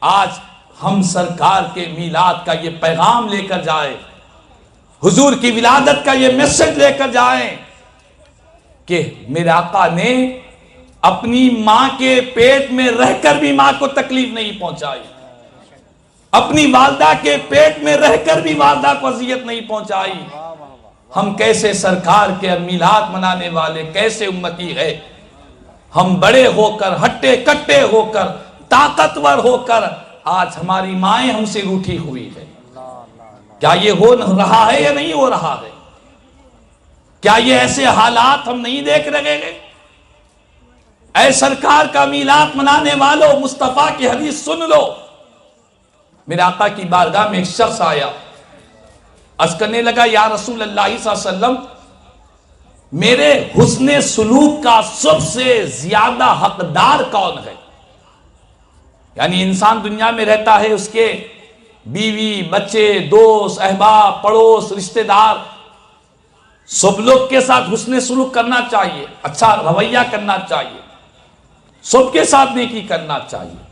آج ہم سرکار کے میلاد کا یہ پیغام لے کر جائیں، حضور کی ولادت کا یہ میسج لے کر جائیں کہ میرے آقا نے اپنی ماں کے پیٹ میں رہ کر بھی ماں کو تکلیف نہیں پہنچائی، اپنی والدہ کے پیٹ میں رہ کر بھی والدہ کو اذیت نہیں پہنچائی۔ ہم کیسے سرکار کے میلاد منانے والے، کیسے امتی ہے؟ ہم بڑے ہو کر، ہٹے کٹے ہو کر، طاقتور ہو کر آج ہماری مائیں ہم سے روٹھی ہوئی ہے۔ کیا یہ ہو رہا ہے یا نہیں ہو رہا ہے؟ کیا یہ ایسے حالات ہم نہیں دیکھ رہے ہیں؟ اے سرکار کا میلاد منانے والوں، مصطفیٰ کی حدیث سن لو۔ میرے آقا کی بارگاہ میں ایک شخص آیا، عرض کرنے لگا یا رسول اللہ صلی اللہ علیہ وسلم، میرے حسن سلوک کا سب سے زیادہ حقدار کون ہے؟ یعنی انسان دنیا میں رہتا ہے، اس کے بیوی، بچے، دوست، احباب، پڑوس، رشتہ دار، سب لوگ کے ساتھ حسن سلوک کرنا چاہیے، اچھا رویہ کرنا چاہیے، سب کے ساتھ نیکی کرنا چاہیے۔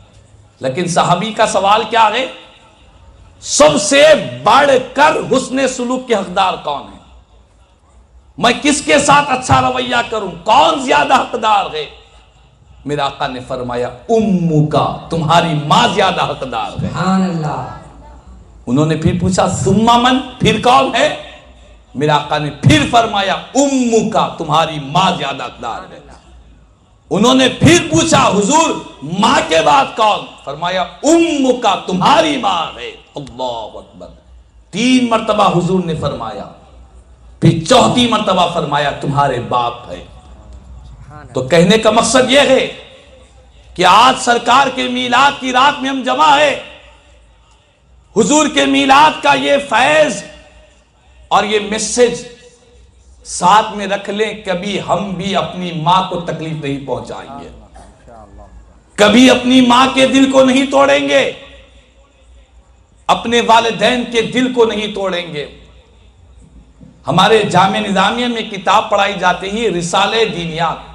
لیکن صحابی کا سوال کیا ہے؟ سب سے بڑھ کر حسن سلوک کے حقدار کون ہے؟ میں کس کے ساتھ اچھا رویہ کروں؟ کون زیادہ حقدار ہے؟ میرے آقا نے فرمایا امو کا، تمہاری ماں زیادہ حقدار ہے۔ سبحان اللہ۔ انہوں نے پھر پوچھا ثم من، پھر کون ہے؟ میرے آقا نے پھر فرمایا امو کا، تمہاری ماں زیادہ حقدار ہے۔ انہوں نے پھر پوچھا حضور ماں کے بعد کون؟ فرمایا امو کا، تمہاری ماں ہے۔ اللہ اکبر۔ 3 مرتبہ حضور نے فرمایا، پھر 4تھی مرتبہ فرمایا تمہارے باپ ہے۔ تو کہنے کا مقصد یہ ہے کہ آج سرکار کے میلاد کی رات میں ہم جمع ہے، حضور کے میلاد کا یہ فیض اور یہ میسج ساتھ میں رکھ لیں، کبھی ہم بھی اپنی ماں کو تکلیف نہیں پہنچائیں گے، کبھی اپنی ماں کے دل کو نہیں توڑیں گے، اپنے والدین کے دل کو نہیں توڑیں گے۔ ہمارے جامع نظامیہ میں کتاب پڑھائی جاتی ہے رسالہ دینیات۔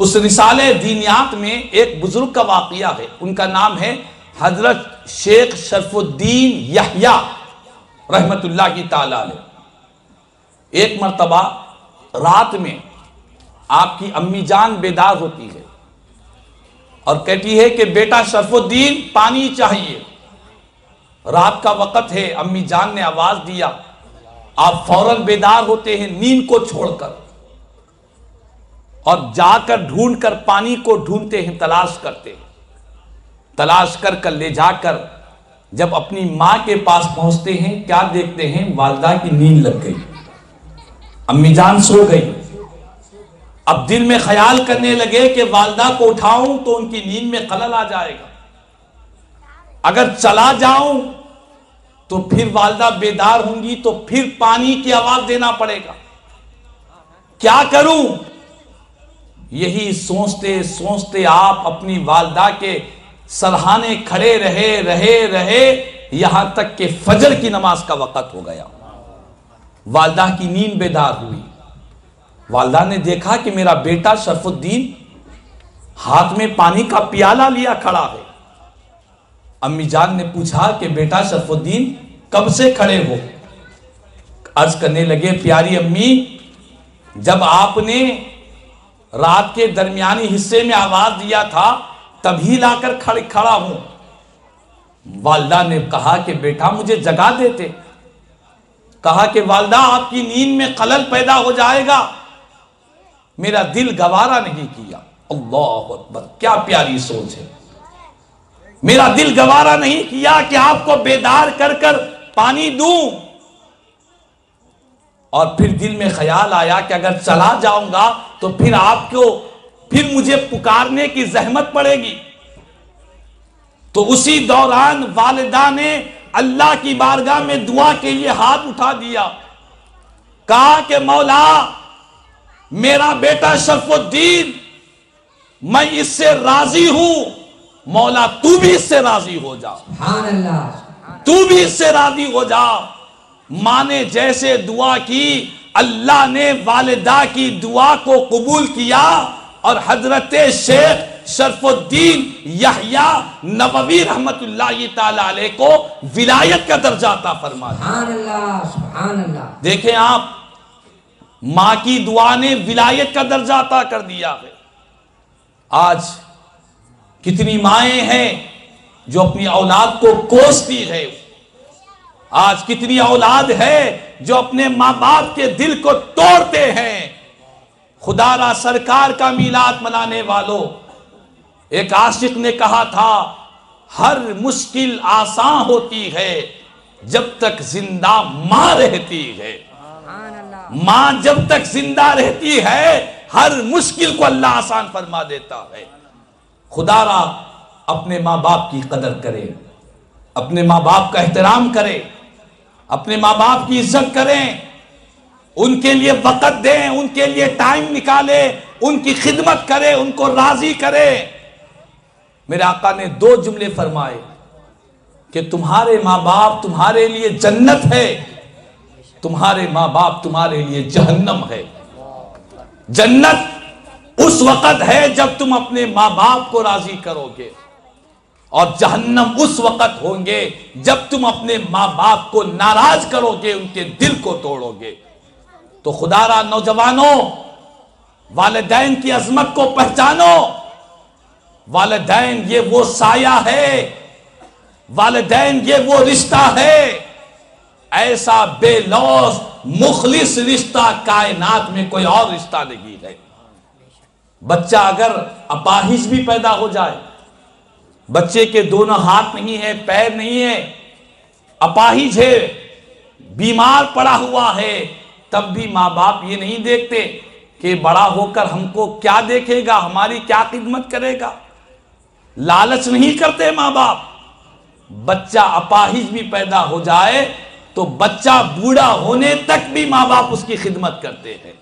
اس رسالہ دینیات میں ایک بزرگ کا واقعہ ہے، ان کا نام ہے حضرت شیخ شرف الدین یحییٰ رحمت اللہ کی تعالی علیہ۔ ایک مرتبہ رات میں آپ کی امی جان بیدار ہوتی ہے اور کہتی ہے کہ بیٹا شرف الدین پانی چاہیے۔ رات کا وقت ہے، امی جان نے آواز دیا، آپ فوراً بیدار ہوتے ہیں نیند کو چھوڑ کر اور جا کر ڈھونڈ کر پانی کو ڈھونڈتے ہیں، تلاش کرتے ہیں، تلاش کر لے جا کر جب اپنی ماں کے پاس پہنچتے ہیں، کیا دیکھتے ہیں؟ والدہ کی نیند لگ گئی، امی جان سو گئی۔ اب دل میں خیال کرنے لگے کہ والدہ کو اٹھاؤں تو ان کی نیند میں خلل آ جائے گا، اگر چلا جاؤں تو پھر والدہ بیدار ہوں گی تو پھر پانی کی آواز دینا پڑے گا، کیا کروں؟ یہی سوچتے سوچتے آپ اپنی والدہ کے سرہانے کھڑے رہے یہاں تک کہ فجر کی نماز کا وقت ہو گیا۔ والدہ کی نیند بیدار ہوئی، والدہ نے دیکھا کہ میرا بیٹا شرف الدین ہاتھ میں پانی کا پیالہ لیا کھڑا ہے۔ امی جان نے پوچھا کہ بیٹا شرف الدین کب سے کھڑے ہو؟ عرض کرنے لگے پیاری امی، جب آپ نے رات کے درمیانی حصے میں آواز دیا تھا تبھی لا کر کھڑا ہوں۔ والدہ نے کہا کہ بیٹا مجھے جگا دیتے۔ کہا کہ والدہ آپ کی نیند میں خلل پیدا ہو جائے گا، میرا دل گوارا نہیں کیا۔ اللہ اکبر، کیا پیاری سوچ ہے۔ میرا دل گوارا نہیں کیا کہ آپ کو بیدار کر کر پانی دوں، اور پھر دل میں خیال آیا کہ اگر چلا جاؤں گا تو پھر آپ کو پھر مجھے پکارنے کی زحمت پڑے گی۔ تو اسی دوران والدہ نے اللہ کی بارگاہ میں دعا کے لیے ہاتھ اٹھا دیا، کہا کہ مولا میرا بیٹا شرف الدین، میں اس سے راضی ہوں، مولا تو بھی اس سے راضی ہو جا، سبحان اللہ، تو بھی اس سے راضی ہو جا۔ ماں نے جیسے دعا کی، اللہ نے والدہ کی دعا کو قبول کیا اور حضرت شیخ شرف الدین یحییٰ نووی رحمت اللہ تعالی علیہ کو ولایت کا درجہ عطا فرما دیا۔ سبحان اللہ، سبحان اللہ۔ دیکھیں آپ، ماں کی دعا نے ولایت کا درجہ عطا کر دیا ہے۔ آج کتنی مائیں ہیں جو اپنی اولاد کو کوستی ہے، آج کتنی اولاد ہے جو اپنے ماں باپ کے دل کو توڑتے ہیں۔ خدا را سرکار کا میلاد منانے والوں، ایک عاشق نے کہا تھا ہر مشکل آسان ہوتی ہے جب تک زندہ ماں رہتی ہے۔ ماں جب تک زندہ رہتی ہے ہر مشکل کو اللہ آسان فرما دیتا ہے۔ خدا را اپنے ماں باپ کی قدر کرے، اپنے ماں باپ کا احترام کرے، اپنے ماں باپ کی عزت کریں، ان کے لیے وقت دیں، ان کے لیے ٹائم نکالے، ان کی خدمت کرے، ان کو راضی کرے۔ میرے آقا نے 2 جملے فرمائے کہ تمہارے ماں باپ تمہارے لیے جنت ہے، تمہارے ماں باپ تمہارے لیے جہنم ہے۔ جنت اس وقت ہے جب تم اپنے ماں باپ کو راضی کرو گے، اور جہنم اس وقت ہوں گے جب تم اپنے ماں باپ کو ناراض کرو گے، ان کے دل کو توڑو گے۔ تو خدا را نوجوانوں، والدین کی عظمت کو پہچانو۔ والدین یہ وہ سایہ ہے، والدین یہ وہ رشتہ ہے، ایسا بے لوث مخلص رشتہ کائنات میں کوئی اور رشتہ نہیں ہے۔ بچہ اگر اپاہج بھی پیدا ہو جائے، بچے کے دونوں ہاتھ نہیں ہے، پیر نہیں ہے، اپاہج ہے، بیمار پڑا ہوا ہے، تب بھی ماں باپ یہ نہیں دیکھتے کہ بڑا ہو کر ہم کو کیا دیکھے گا، ہماری کیا خدمت کرے گا۔ لالچ نہیں کرتے ماں باپ۔ بچہ اپاہج بھی پیدا ہو جائے تو بچہ بوڑھا ہونے تک بھی ماں باپ اس کی خدمت کرتے ہیں۔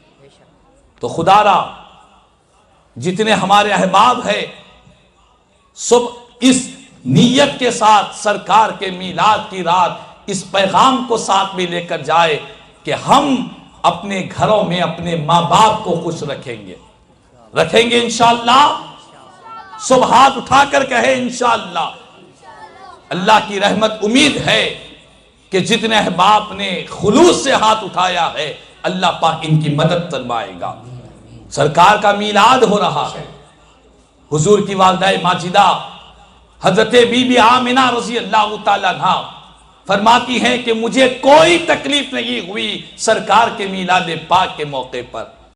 تو خدا را جتنے ہمارے احباب ہیں، سب اس نیت کے ساتھ سرکار کے میلاد کی رات اس پیغام کو ساتھ میں لے کر جائے کہ ہم اپنے گھروں میں اپنے ماں باپ کو خوش رکھیں گے انشاءاللہ۔ سب ہاتھ اٹھا کر کہے انشاءاللہ۔ اللہ کی رحمت امید ہے کہ جتنے احباب نے خلوص سے ہاتھ اٹھایا ہے اللہ پاک ان کی مدد فرمائے گا۔ سرکار کا میلاد ہو رہا ہے۔ حضور کی والدہ ماجدہ حضرت بی بی آمنہ رضی اللہ تعالیٰ عنہا فرماتی ہیں کہ مجھے کوئی تکلیف نہیں ہوئی سرکار کے میلاد پاک کے موقع پر۔